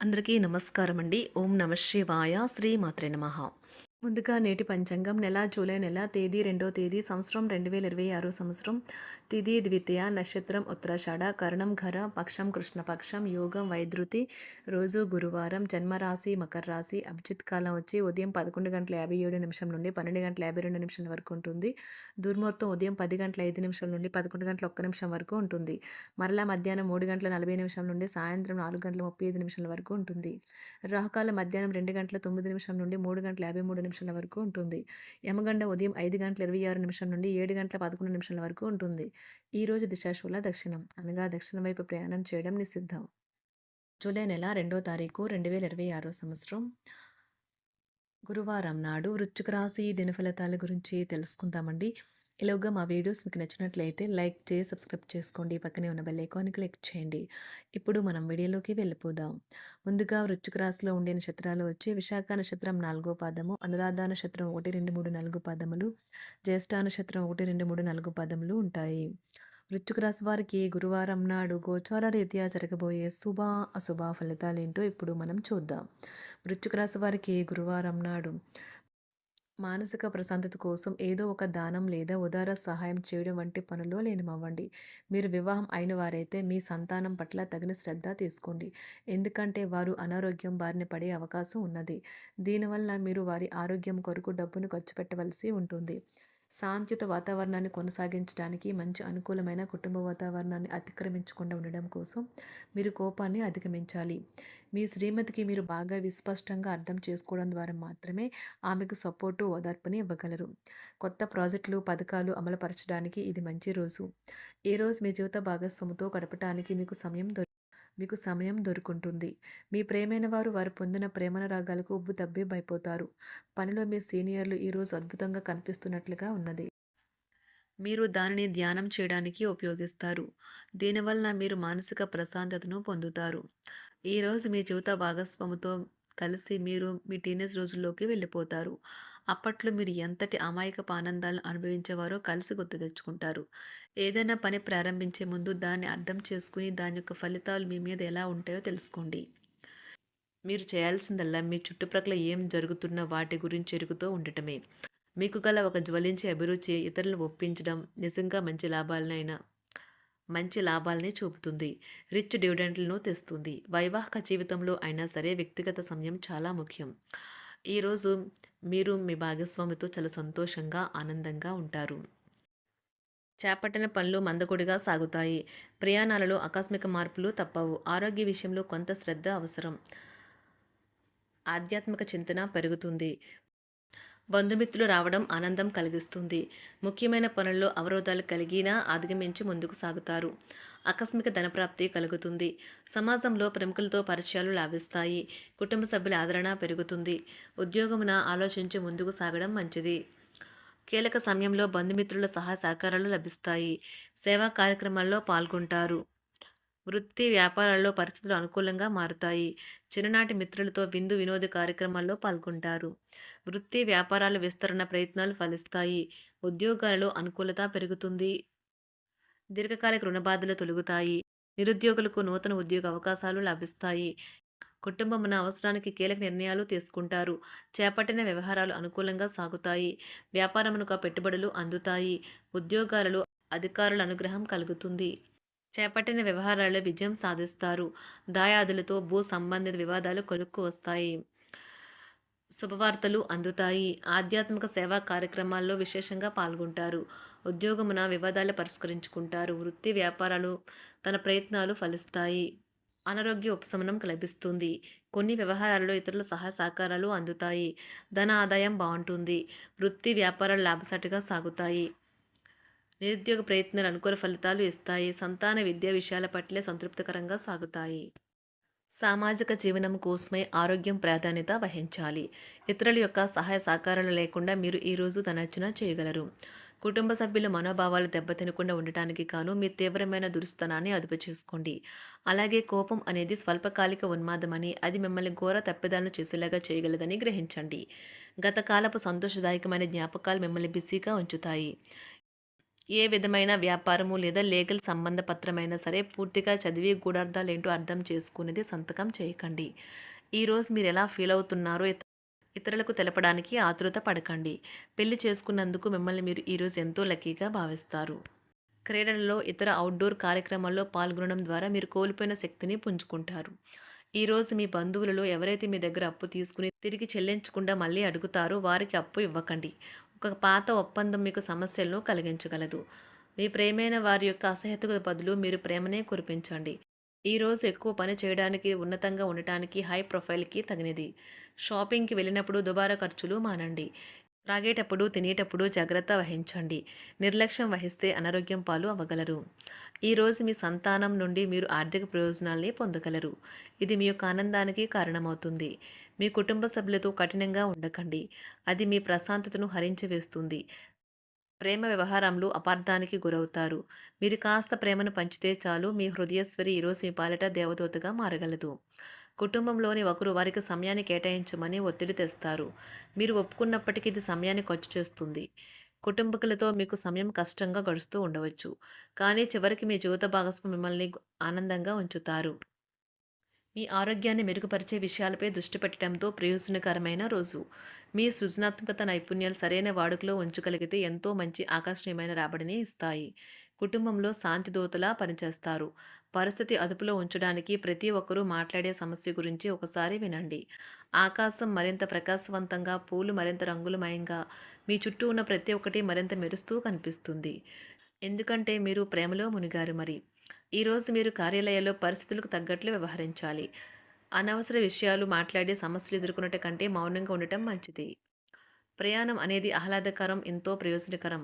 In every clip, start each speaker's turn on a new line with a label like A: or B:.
A: అందరికీ నమస్కారం అండి. ఓం నమ శివాయ. శ్రీమాత్రే నమః. ముందుగా నేటి పంచాంగం జూలై నెల తేదీ 2వ తేదీ సంవత్సరం 2026 సంవత్సరం. తిథి ద్వితీయ, నక్షత్రం ఉత్తరాషాఢ, కరణం ఘర, పక్షం కృష్ణపక్షం, యోగం వైద్యుతి, రోజు గురువారం, జన్మరాశి మకర రాశి, అభిజిత్ కాలం వచ్చి ఉదయం 11:57 నుండి 12:52 వరకు ఉంటుంది. దుర్ముహూర్తం ఉదయం 10:05 నుండి 11:01 వరకు ఉంటుంది. మరలా మధ్యాహ్నం 3:40 నుండి సాయంత్రం 4:35 వరకు ఉంటుంది. రాహుకాలం మధ్యాహ్నం 2:09 నుండి 3:53 వరకు ఉంటుంది. యమగండ ఉదయం 5:26 నుండి 7:11 వరకు ఉంటుంది. ఈ రోజు దిశాశూల దక్షిణం, అనగా దక్షిణం వైపు ప్రయాణం చేయడం నిషిద్ధం. జూలై నెల 2వ తారీఖు 2026 సంవత్సరం గురువారం నాడు వృశ్చిక రాశి దినఫలితాల గురించి తెలుసుకుందామండి. ఇలాగా మా వీడియోస్ మీకు నచ్చినట్లయితే లైక్ చేసి సబ్స్క్రైబ్ చేసుకోండి. పక్కనే ఉన్న బెల్ ఐకాన్ని క్లిక్ చేయండి. ఇప్పుడు మనం వీడియోలోకి వెళ్ళిపోదాం. ముందుగా వృశ్చిక రాశిలో ఉండే నక్షత్రాలు వచ్చి విశాఖ నక్షత్రం 4వ పాదము, అనురాధ నక్షత్రం 1, 2, 3, 4 పాదములు, జ్యేష్ఠ నక్షత్రం 1, 2, 3, 4 పాదములు ఉంటాయి. వృశ్చిక రాశి వారికి గురువారం నాడు గోచార రీత్యా జరగబోయే శుభ అశుభ ఫలితాలేంటో ఇప్పుడు మనం చూద్దాం. వృశ్చిక రాశి వారికి గురువారం నాడు మానసిక ప్రశాంతత కోసం ఏదో ఒక దానం లేదా ఉదార సహాయం చేయడం వంటి పనుల్లో లీనమవ్వండి. మీరు వివాహం అయిన వారైతే మీ సంతానం పట్ల తగిన శ్రద్ధ తీసుకోండి. ఎందుకంటే వారు అనారోగ్యం బారిన పడే అవకాశం ఉన్నది. దీనివల్ల మీరు వారి ఆరోగ్యం కొరకు డబ్బును ఖర్చు పెట్టవలసి ఉంటుంది. శాంతియుత వాతావరణాన్ని కొనసాగించడానికి మంచి అనుకూలమైన కుటుంబ వాతావరణాన్ని అతిక్రమించకుండా ఉండడం కోసం మీరు కోపాన్ని అధిగమించాలి. మీ శ్రీమతికి మీరు బాగా విస్పష్టంగా అర్థం చేసుకోవడం ద్వారా మాత్రమే ఆమెకు సపోర్టు, ఓదార్పుని ఇవ్వగలరు. కొత్త ప్రాజెక్టులు, పథకాలు అమలుపరచడానికి ఇది మంచి రోజు. ఈ రోజు మీ జీవిత భాగస్వామితో గడపటానికి మీకు సమయం దొరుకుంటుంది. మీ ప్రియమైన వారు పొందిన ప్రేమానురాగాలకు ఉబ్బుతబ్బిబ్బైపోతారు. పనిలో మీ సీనియర్లు ఈరోజు అద్భుతంగా కనిపిస్తున్నట్లుగా ఉన్నది. మీరు దానిని ధ్యానం చేయడానికి ఉపయోగిస్తారు. దీనివలన మీరు మానసిక ప్రశాంతతను పొందుతారు. ఈరోజు మీ జీవిత భాగస్వామితో కలిసి మీరు మీ టీనేజ్ రోజుల్లోకి వెళ్ళిపోతారు. అప్పట్లో మీరు ఎంతటి అమాయకపు ఆనందాలను అనుభవించేవారో కలిసి గుర్తు తెచ్చుకుంటారు. ఏదైనా పని ప్రారంభించే ముందు దాన్ని అర్థం చేసుకుని దాని యొక్క ఫలితాలు మీ మీద ఎలా ఉంటాయో తెలుసుకోండి. మీరు చేయాల్సిందల్లా మీ చుట్టుప్రక్కల ఏం జరుగుతున్న వాటి గురించి ఎరుగుతూ ఉండటమే. మీకు గల ఒక జ్వలించే అభిరుచి ఇతరులను ఒప్పించడం నిజంగా మంచి లాభాలనే చూపుతుంది. రిచ్ డివిడెండ్లను తెస్తుంది. వైవాహిక జీవితంలో అయినా సరే వ్యక్తిగత సమయం చాలా ముఖ్యం. ఈరోజు మీరు మీ భాగస్వామితో చాలా సంతోషంగా, ఆనందంగా ఉంటారు. చేపట్టిన పనులు మందకొడిగా సాగుతాయి. ప్రయాణాలలో ఆకస్మిక మార్పులు తప్పవు. ఆరోగ్య విషయంలో కొంత శ్రద్ధ అవసరం. ఆధ్యాత్మిక చింతన పెరుగుతుంది. బంధుమిత్రులు రావడం ఆనందం కలిగిస్తుంది. ముఖ్యమైన పనుల్లో అవరోధాలు కలిగినా అధిగమించి ముందుకు సాగుతారు. ఆకస్మిక ధనప్రాప్తి కలుగుతుంది. సమాజంలో ప్రముఖులతో పరిచయాలు లాభిస్తాయి. కుటుంబ సభ్యుల ఆదరణ పెరుగుతుంది. ఉద్యోగమున ఆలోచించి ముందుకు సాగడం మంచిది. కీలక సమయంలో బంధుమిత్రుల సహాయ సహకారాలు లభిస్తాయి. సేవా కార్యక్రమాల్లో పాల్గొంటారు. వృత్తి వ్యాపారాల్లో పరిస్థితులు అనుకూలంగా మారుతాయి. చిన్ననాటి మిత్రులతో విందు వినోద కార్యక్రమాల్లో పాల్గొంటారు. వృత్తి వ్యాపారాల విస్తరణ ప్రయత్నాలు ఫలిస్తాయి. ఉద్యోగాలలో అనుకూలత పెరుగుతుంది. దీర్ఘకాలిక రుణ బాధలు తొలగుతాయి. నిరుద్యోగులకు నూతన ఉద్యోగ అవకాశాలు లభిస్తాయి. కుటుంబమున అవసరానికి కీలక నిర్ణయాలు తీసుకుంటారు. చేపట్టిన వ్యవహారాలు అనుకూలంగా సాగుతాయి. వ్యాపారమునకు పెట్టుబడులు అందుతాయి. ఉద్యోగాలలో అధికారుల అనుగ్రహం కలుగుతుంది. చేపట్టిన వ్యవహారాల్లో విజయం సాధిస్తారు. దాయాదులతో భూ సంబంధిత వివాదాలు కొలుక్కు వస్తాయి. శుభవార్తలు అందుతాయి. ఆధ్యాత్మిక సేవా కార్యక్రమాల్లో విశేషంగా పాల్గొంటారు. ఉద్యోగమున వివాదాలు పరిష్కరించుకుంటారు. వృత్తి వ్యాపారాలు తన ప్రయత్నాలు ఫలిస్తాయి. అనారోగ్య ఉపశమనం లభిస్తుంది. కొన్ని వ్యవహారాల్లో ఇతరుల సహాయ సహకారాలు అందుతాయి. ధన ఆదాయం బాగుంటుంది. వృత్తి వ్యాపారాలు లాభసాటిగా సాగుతాయి. నిరుద్యోగ ప్రయత్నాలు అనుకూల ఫలితాలు ఇస్తాయి. సంతాన విద్యా విషయాల పట్లే సంతృప్తికరంగా సాగుతాయి. సామాజిక జీవనం కోసమై ఆరోగ్యం ప్రాధాన్యత వహించాలి. ఇతరుల యొక్క సహాయ సహకారాలు లేకుండా మీరు ఈరోజు ధనార్జన చేయగలరు. కుటుంబ సభ్యుల మనోభావాలు దెబ్బతినకుండా ఉండటానికి గాను మీ తీవ్రమైన దురుస్తనాన్ని అదుపు చేసుకోండి. అలాగే కోపం అనేది స్వల్పకాలిక ఉన్మాదమని, అది మిమ్మల్ని ఘోర తప్పిదాలను చేసేలాగా చేయగలదని గ్రహించండి. గత కాలపు సంతోషదాయకమైన జ్ఞాపకాలు మిమ్మల్ని బిజీగా ఉంచుతాయి. ఏ విధమైన వ్యాపారము లేదా లీగల్ సంబంధ పత్రమైనా సరే పూర్తిగా చదివి గూఢార్థాలేంటో అర్థం చేసుకునేది సంతకం చేయకండి. ఈరోజు మీరెలా ఫీల్ అవుతున్నారో ఇతరులకు తెలపడానికి ఆతురత పడకండి. పెళ్లి చేసుకున్నందుకు మిమ్మల్ని మీరు ఈరోజు ఎంతో లక్కీగా భావిస్తారు. క్రీడలలో ఇతర అవుట్‌డోర్ కార్యక్రమాల్లో పాల్గొనడం ద్వారా మీరు కోల్పోయిన శక్తిని పుంజుకుంటారు. ఈరోజు మీ బంధువులలో ఎవరైతే మీ దగ్గర అప్పు తీసుకుని తిరిగి చెల్లించకుండా మళ్ళీ అడుగుతారో వారికి అప్పు ఇవ్వకండి. ఒక పాత ఒప్పందం మీకు సమస్యలను కలిగించగలదు. మీ ప్రియమైన వారి యొక్క అసహ్యతకు బదులు మీరు ప్రేమనే కురిపించండి. ఈరోజు ఎక్కువ పని చేయడానికి, ఉన్నతంగా ఉండటానికి, హై ప్రొఫైల్‌కి తగినది. షాపింగ్‌కి వెళ్ళినప్పుడు దుబారా ఖర్చులు మానండి. త్రాగేటప్పుడు, తినేటప్పుడు జాగ్రత్త వహించండి. నిర్లక్ష్యం వహిస్తే అనారోగ్యం పాలు అవ్వగలరు. ఈరోజు మీ సంతానం నుండి మీరు ఆర్థిక ప్రయోజనాల్ని పొందగలరు. ఇది మీ యొక్క ఆనందానికి కారణమవుతుంది. మీ కుటుంబ సభ్యులతో కఠినంగా ఉండకండి. అది మీ ప్రశాంతతను హరించి వేస్తుంది. ప్రేమ వ్యవహారంలో అపార్థానికి గురవుతారు. మీరు కాస్త ప్రేమను పంచితే చాలు మీ హృదయేశ్వరి ఈరోజు మీ పాలిట దేవదూతగా మారగలదు. కుటుంబంలోని ఒకరు వారికి సమయాన్ని కేటాయించమని ఒత్తిడి తెస్తారు. మీరు ఒప్పుకున్నప్పటికీ ఇది సమయాన్ని ఖర్చు చేస్తుంది. కుటుంబకులతో మీకు సమయం కష్టంగా గడుస్తూ ఉండవచ్చు. కానీ చివరికి మీ జీవిత భాగస్వామి మిమ్మల్ని ఆనందంగా ఉంచుతారు. మీ ఆరోగ్యాన్ని మెరుగుపరిచే విషయాలపై దృష్టి పెట్టడంతో ప్రయోజనకరమైన రోజు. మీ సృజనాత్మకత నైపుణ్యాలు సరైన వాడుకలో ఉంచగలిగితే ఎంతో మంచి ఆకర్షణీయమైన రాబడిని ఇస్తాయి. కుటుంబంలో శాంతి దూతలా పనిచేస్తారు. పరిస్థితి అదుపులో ఉంచడానికి ప్రతి ఒక్కరూ మాట్లాడే సమస్య గురించి ఒకసారి వినండి. ఆకాశం మరింత ప్రకాశవంతంగా, పూలు మరింత రంగులమయంగా, మీ చుట్టూ ఉన్న ప్రతి ఒక్కటి మరింత మెరుస్తూ కనిపిస్తుంది. ఎందుకంటే మీరు ప్రేమలో మునిగారు మరి. ఈరోజు మీరు కార్యాలయాల్లో పరిస్థితులకు తగ్గట్లు వ్యవహరించాలి. అనవసర విషయాలు మాట్లాడి సమస్యలు ఎదుర్కొనట కంటే మౌనంగా ఉండటం మంచిది. ప్రయాణం అనేది ఆహ్లాదకరం, ఎంతో ప్రయోజనకరం.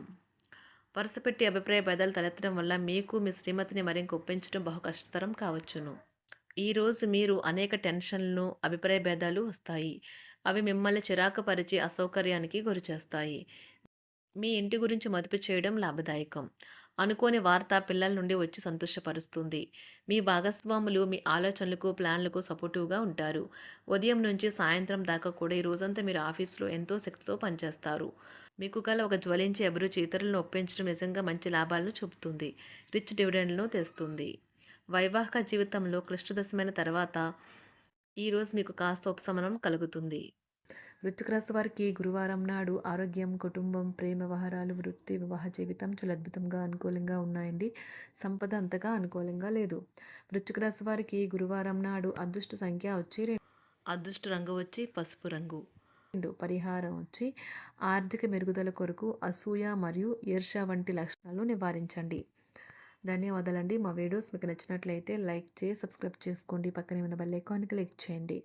A: వరుసపెట్టి అభిప్రాయ భేదాలు తలెత్తడం వల్ల మీకు మీ శ్రీమతిని మరింక ఒప్పించడం బహు కష్టతరం కావచ్చును. ఈరోజు మీరు అనేక టెన్షన్లను, అభిప్రాయ భేదాలు వస్తాయి. అవి మిమ్మల్ని చిరాకు పరిచి అసౌకర్యానికి గురిచేస్తాయి. మీ ఇంటి గురించి మదుపు చేయడం లాభదాయకం. అనుకోని వార్త పిల్లల నుండి వచ్చి సంతోషపరుస్తుంది. మీ భాగస్వాములు మీ ఆలోచనలకు, ప్లాన్లకు సపోర్టివ్‌గా ఉంటారు. ఉదయం నుంచి సాయంత్రం దాకా కూడా ఈ రోజంతా మీరు ఆఫీస్‌లో ఎంతో శక్తితో పనిచేస్తారు. మీకు గల ఒక జ్వలించే అభిరుచి ఇతరులను ఒప్పించడం నిజంగా మంచి లాభాలను చూపుతుంది. రిచ్ డివిడెండ్‌లను తెస్తుంది. వైవాహిక జీవితంలో క్లిష్టదశమైన తర్వాత ఈరోజు మీకు కాస్త ఉపశమనం కలుగుతుంది. వృశ్చిక రాశి వారికి గురువారం నాడు ఆరోగ్యం, కుటుంబం, ప్రేమ వ్యవహారాలు, వృత్తి, వివాహ జీవితం చాలా అద్భుతంగా అనుకూలంగా ఉన్నాయండి. సంపద అంతగా అనుకూలంగా లేదు. వృశ్చిక రాశి వారికి గురువారం నాడు అదృష్ట సంఖ్య వచ్చి 2. అదృష్ట రంగు వచ్చి పసుపు రంగు. పరిహారం వచ్చి ఆర్థిక మెరుగుదల కొరకు అసూయ మరియు ఈర్ష్య వంటి లక్షణాలను నివారించండి. ధన్యవాదాలండి. మా వీడియోస్ మీకు నచ్చినట్లయితే లైక్ చేసి సబ్స్క్రైబ్ చేసుకోండి. పక్కనే ఉన్న బెల్ ఐకాన్‌ని క్లిక్ చేయండి.